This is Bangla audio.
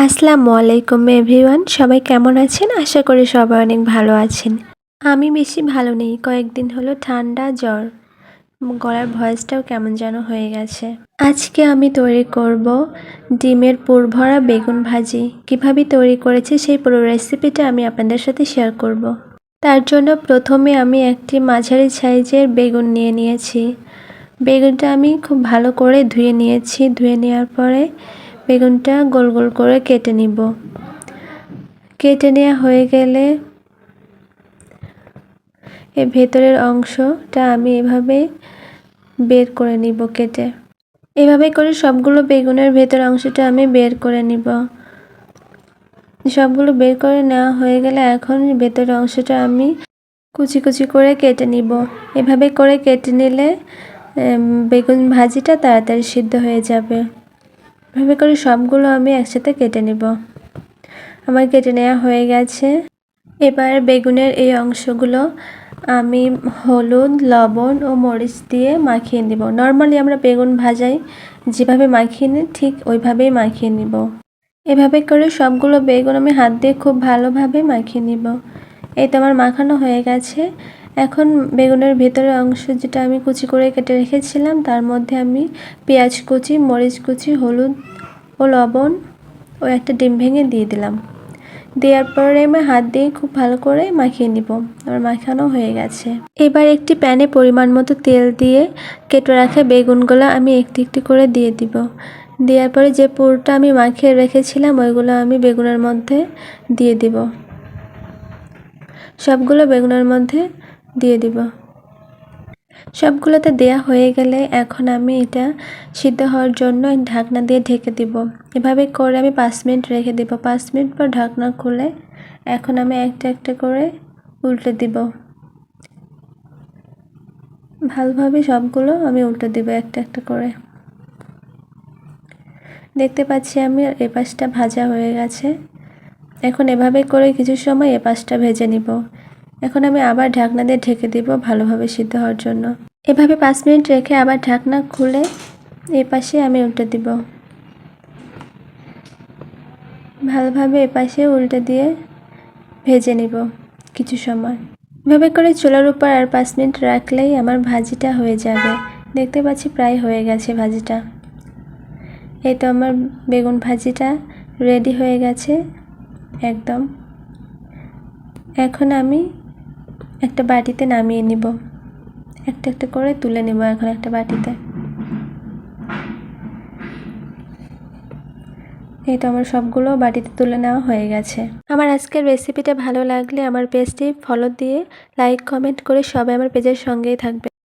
আসসালামু আলাইকুম এভরিওয়ান, সবাই কেমন আছেন? আশা করি সবাই অনেক ভালো আছেন। আমি বেশি ভালো নেই, কয়েকদিন হলো ঠান্ডা জ্বর, গলার ভয়েসটাও কেমন যেন হয়ে গেছে। আজকে আমি তৈরি করব ডিমের পুর ভরা বেগুন ভাজি। কিভাবে তৈরি করেছি সেই পুরো রেসিপিটা আমি আপনাদের সাথে শেয়ার করব। তার জন্য প্রথমে আমি একটি মাঝারি সাইজের বেগুন নিয়ে নিয়েছি। বেগুনটা আমি খুব ভালো করে ধুয়ে নিয়েছি। ধুয়ে নেওয়ার পরে বেগুনটা গোল গোল করে কেটে নিব। কেটে নেওয়া হয়ে গেলে এর ভেতরের অংশটা আমি এভাবে বের করে নিব কেটে। এভাবে করে সবগুলো বেগুনের ভেতরের অংশটা আমি বের করে নিব। সবগুলো বের করে নেওয়া হয়ে গেলে এখন ভেতরের অংশটা আমি কুচি কুচি করে কেটে নিব। এভাবে করে কেটে নিলে বেগুন ভাজিটা তাড়াতাড়ি সিদ্ধ হয়ে যাবে। এভাবে করে সবগুলো আমি একসাথে কেটে নিব। আমার কেটে নেওয়া হয়ে গেছে। এবার বেগুনের এই অংশগুলো আমি হলুদ, লবণ ও মরিচ দিয়ে মাখিয়ে নিব। নর্মালি আমরা বেগুন ভাজাই যেভাবে মাখিয়ে নিই ঠিক ওইভাবেই মাখিয়ে নিব। এভাবে করে সবগুলো বেগুন আমি হাত দিয়ে খুব ভালোভাবে মাখিয়ে নিব। এই তো আমার মাখানো হয়ে গেছে। এখন বেগুনের ভেতরের অংশ যেটা আমি কুচি করে কেটে রেখেছিলাম তার মধ্যে আমি পেঁয়াজ কুচি, মরিচ কুচি, হলুদ ও লবণ ও একটা ডিম ভেঙে দিয়ে দিলাম। দেওয়ার পরে আমি হাত দিয়ে খুব ভালো করে মাখিয়ে নিব। আমার মাখানো হয়ে গেছে। এবার একটি প্যানে পরিমাণ মতো তেল দিয়ে কেটে রাখা বেগুনগুলো আমি একটি একটি করে দিয়ে দিব। দেওয়ার পরে যে পুরটা আমি মাখিয়ে রেখেছিলাম ওইগুলো আমি বেগুনের মধ্যে দিয়ে দিব। সবগুলো বেগুনের মধ্যে দিয়ে দিব। সবগুলোতে দেয়া হয়ে গেলে এখন আমি এটা সিদ্ধ হওয়ার জন্য ঢাকনা দিয়ে ঢেকে দিব। এভাবে করে আমি 5 মিনিট রেখে দিব। 5 মিনিট পর ঢাকনা খুলে এখন আমি একটা একটা করে উল্টে দিব। ভালোভাবে সবগুলো আমি উল্টে দিব একটা একটা করে। দেখতে পাচ্ছি আমি এ পাশটা ভাজা হয়ে গেছে। এখন এভাবে করে কিছু সময় এ পাশটা ভেজে নিব। এখন আমি আবার ঢাকনা দিয়ে ঢেকে দিব ভালোভাবে সিদ্ধ হওয়ার জন্য। এভাবে 5 মিনিট রেখে আবার ঢাকনা খুলে এই পাশে আমি উল্টে দিব। ভালোভাবে এ পাশে উল্টে দিয়ে ভেজে নিব কিছু সময়। এভাবে করে চুলার উপর আর 5 মিনিট রাখলেই আমার ভাজিটা হয়ে যাবে। দেখতে পাচ্ছি প্রায় হয়ে গেছে ভাজিটা। এই তো আমার বেগুন ভাজিটা রেডি হয়ে গেছে একদম। এখন আমি একটা বাটিতে নামিয়ে নিব। একটা একটা করে তুলে নিব এখন একটা বাটিতে। এই তো আমার সবগুলো বাটিতে তুলে নেওয়া হয়ে গেছে। আমার আজকের রেসিপিটা ভালো লাগলে আমার পেজটি ফলো দিয়ে লাইক কমেন্ট করে সবাই আমার পেজের সঙ্গেই থাকবে।